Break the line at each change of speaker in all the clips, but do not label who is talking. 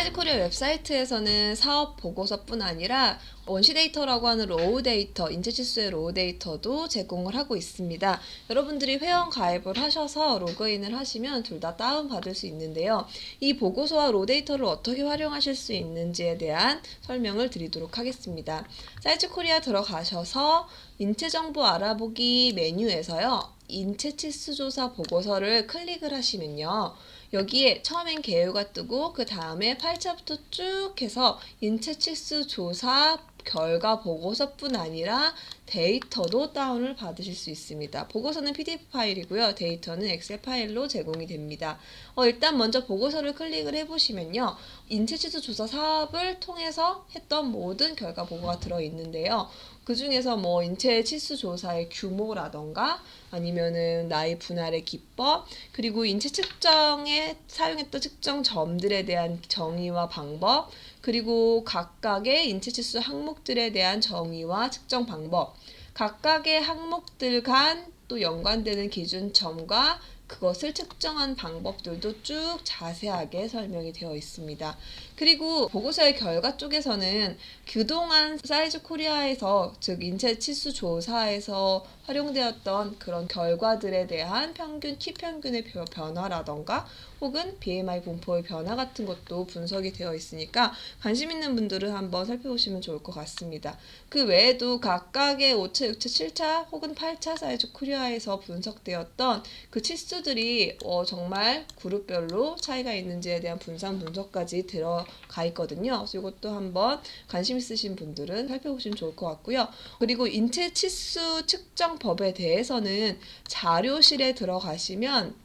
사이즈 코리아 웹사이트에서는 사업 보고서뿐 아니라 원시 데이터라고 하는 로우 데이터, 인체 치수의 로우 데이터도 제공을 하고 있습니다. 여러분들이 회원 가입을 하셔서 로그인을 하시면 둘 다 다운받을 수 있는데요. 이 보고서와 로우 데이터를 어떻게 활용하실 수 있는지에 대한 설명을 드리도록 하겠습니다. 사이즈 코리아 들어가셔서 인체 정보 알아보기 메뉴에서요. 인체 치수 조사 보고서를 클릭을 하시면요. 여기에 처음엔 개요가 뜨고 그 다음에 8차부터 쭉 해서 인체 치수 조사 결과 보고서뿐 아니라 데이터도 다운을 받으실 수 있습니다. 보고서는 PDF 파일이고요. 데이터는 엑셀 파일로 제공이 됩니다. 일단 먼저 보고서를 클릭을 해보시면요. 인체치수 조사 사업을 통해서 했던 모든 결과 보고가 들어있는데요. 그 중에서 뭐 인체 치수 조사의 규모라던가 아니면은 나이 분할의 기법, 그리고 인체 측정에 사용했던 측정 점들에 대한 정의와 방법, 그리고 각각의 인체 치수 항목들에 대한 정의와 측정 방법, 각각의 항목들 간 또 연관되는 기준점과 그것을 측정한 방법들도 쭉 자세하게 설명이 되어 있습니다. 그리고 보고서의 결과 쪽에서는 그동안 사이즈 코리아에서 즉 인체 치수 조사에서 활용되었던 그런 결과들에 대한 평균, 키 평균의 변화라던가 혹은 BMI 분포의 변화 같은 것도 분석이 되어 있으니까 관심 있는 분들은 한번 살펴보시면 좋을 것 같습니다. 그 외에도 각각의 5차, 6차, 7차 혹은 8차 사이즈 코리아에서 분석되었던 그 치수들이 정말 그룹별로 차이가 있는지에 대한 분석까지 들어가 있거든요. 그래서 이것도 한번 관심 있으신 분들은 살펴보시면 좋을 것 같고요. 그리고 인체 치수 측정 법에 대해서는 자료실에 들어가시면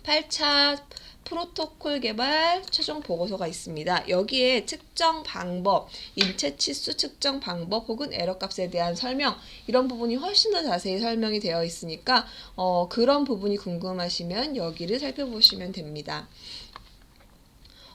8차 프로토콜 개발 최종 보고서가 있습니다. 여기에 측정 방법, 인체 치수 측정 방법 혹은 에러 값에 대한 설명, 이런 부분이 훨씬 더 자세히 설명이 되어 있으니까 그런 부분이 궁금하시면 여기를 살펴보시면 됩니다.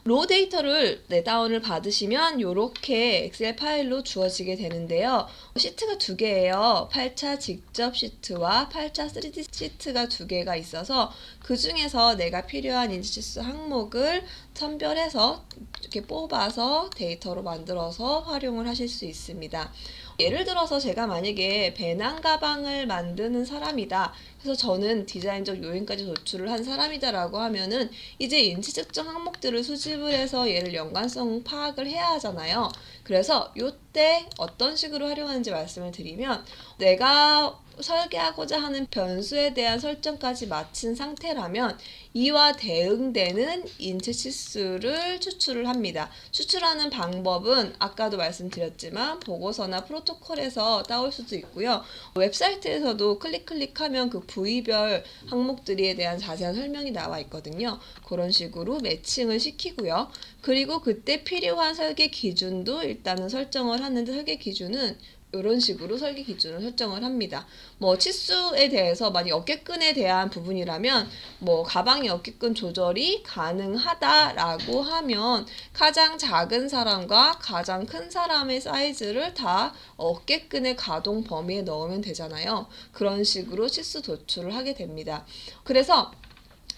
로우 데이터를 다운을 받으시면 이렇게 엑셀 파일로 주어지게 되는데요. 시트가 두 개예요. 8차 직접 시트와 8차 3D 시트가 두 개가 있어서 그 중에서 내가 필요한 인치수 항목을 선별해서 이렇게 뽑아서 데이터로 만들어서 활용을 하실 수 있습니다. 예를 들어서 제가 만약에 배낭 가방을 만드는 사람이다. 그래서 저는 디자인적 요인까지 도출을 한 사람이다 라고 하면은 이제 인체 측정 항목들을 수집을 해서 얘를 연관성 파악을 해야 하잖아요. 그래서 이때 어떤 식으로 활용하는지 말씀을 드리면 내가 설계하고자 하는 변수에 대한 설정까지 마친 상태라면 이와 대응되는 인체 치수를 추출을 합니다. 추출하는 방법은 아까도 말씀드렸지만 보고서나 프로토콜에서 따올 수도 있고요. 웹사이트에서도 클릭하면 그 부위별 항목들에 대한 자세한 설명이 나와 있거든요. 그런 식으로 매칭을 시키고요. 그리고 그때 필요한 설계 기준도 일단은 설정을 하는데 설계 기준은 이런 식으로 설계 기준을 설정을 합니다. 뭐 치수에 대해서 만약 어깨끈에 대한 부분이라면 뭐 가방의 어깨끈 조절이 가능하다라고 하면 가장 작은 사람과 가장 큰 사람의 사이즈를 다 어깨끈의 가동 범위에 넣으면 되잖아요. 그런 식으로 치수 도출을 하게 됩니다. 그래서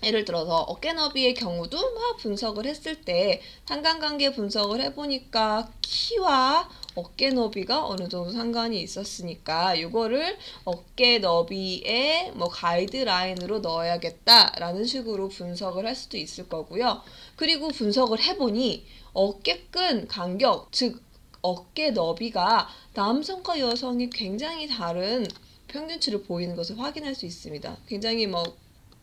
예를 들어서 어깨 너비의 경우도 막 분석을 했을 때 상관관계 분석을 해보니까 키와 어깨 너비가 어느 정도 상관이 있었으니까 이거를 어깨 너비에 뭐 가이드라인으로 넣어야겠다라는 식으로 분석을 할 수도 있을 거고요. 그리고 분석을 해보니 어깨끈 간격, 즉 어깨 너비가 남성과 여성이 굉장히 다른 평균치를 보이는 것을 확인할 수 있습니다. 굉장히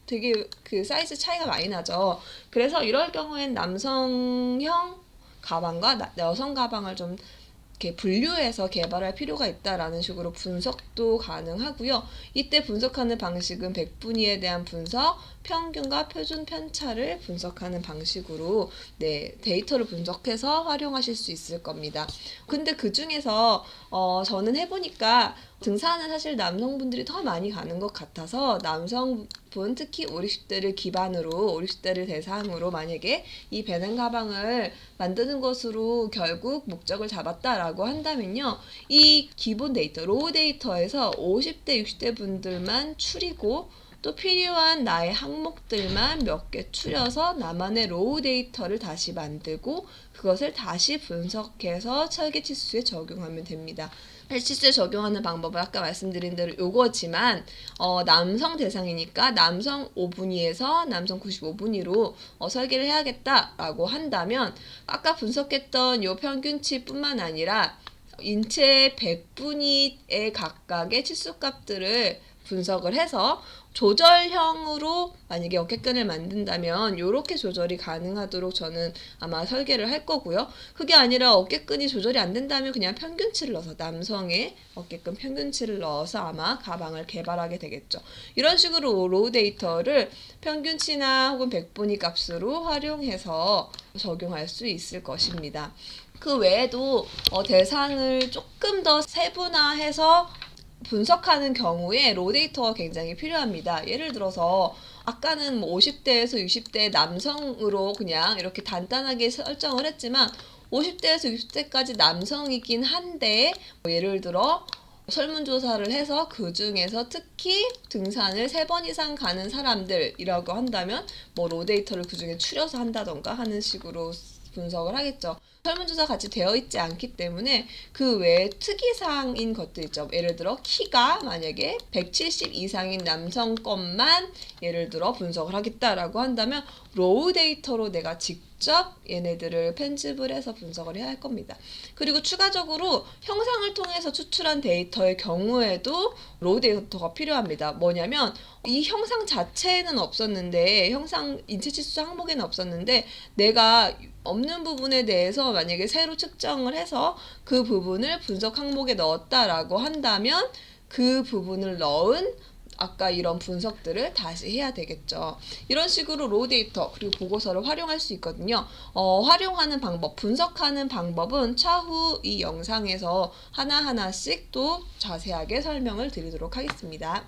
되게 그 사이즈 차이가 많이 나죠. 그래서 이럴 경우엔 남성형 가방과 여성 가방을 좀 이렇게 분류해서 개발할 필요가 있다라는 식으로 분석도 가능하고요. 이때 분석하는 방식은 백분위에 대한 분석, 평균과 표준 편차를 분석하는 방식으로 데이터를 분석해서 활용하실 수 있을 겁니다. 근데 그 중에서 저는 해보니까 등산은 사실 남성분들이 더 많이 가는 것 같아서 남성분 특히 5, 60대를 기반으로 5, 60대를 대상으로 만약에 이 배낭 가방을 만드는 것으로 결국 목적을 잡았다라고 한다면요. 이 기본 데이터, 로우 데이터에서 50대, 60대 분들만 추리고 또 필요한 나의 항목들만 몇 개 추려서 나만의 로우 데이터를 다시 만들고 그것을 다시 분석해서 설계치수에 적용하면 됩니다. 설계치수에 적용하는 방법은 아까 말씀드린 대로 요거지만 남성 대상이니까 남성 5분위에서 남성 95분위로 설계를 해야겠다라고 한다면 아까 분석했던 요 평균치뿐만 아니라 인체 100분위의 각각의 치수값들을 분석을 해서 조절형으로 만약에 어깨끈을 만든다면 이렇게 조절이 가능하도록 저는 아마 설계를 할 거고요. 그게 아니라 어깨끈이 조절이 안 된다면 그냥 평균치를 넣어서 남성의 어깨끈 평균치를 넣어서 아마 가방을 개발하게 되겠죠. 이런 식으로 로우 데이터를 평균치나 혹은 100분위 값으로 활용해서 적용할 수 있을 것입니다. 그 외에도 대상을 조금 더 세분화해서 분석하는 경우에 로우 데이터가 굉장히 필요합니다. 예를 들어서 아까는 50대에서 60대 남성으로 그냥 이렇게 단단하게 설정을 했지만 50대에서 60대까지 남성이긴 한데 예를 들어 설문조사를 해서 그 중에서 특히 등산을 3번 이상 가는 사람들이라고 한다면 로우 데이터를 그 중에 추려서 한다던가 하는 식으로 분석을 하겠죠. 설문조사 같이 되어 있지 않기 때문에 그 외에 특이사항인 것도 있죠. 예를 들어 키가 만약에 170 이상인 남성 것만 예를 들어 분석을 하겠다라고 한다면 로우 데이터로 내가 직접 얘네들을 편집을 해서 분석을 해야 할 겁니다. 그리고 추가적으로 형상을 통해서 추출한 데이터의 경우에도 로우 데이터가 필요합니다. 뭐냐면 이 형상 자체에는 없었는데 형상 인체치수 항목에는 없었는데 내가 없는 부분에 대해서 만약에 새로 측정을 해서 그 부분을 분석 항목에 넣었다라고 한다면 그 부분을 넣은 아까 이런 분석들을 다시 해야 되겠죠. 이런 식으로 로우 데이터 그리고 보고서를 활용할 수 있거든요. 활용하는 방법, 분석하는 방법은 차후 이 영상에서 하나하나씩 또 자세하게 설명을 드리도록 하겠습니다.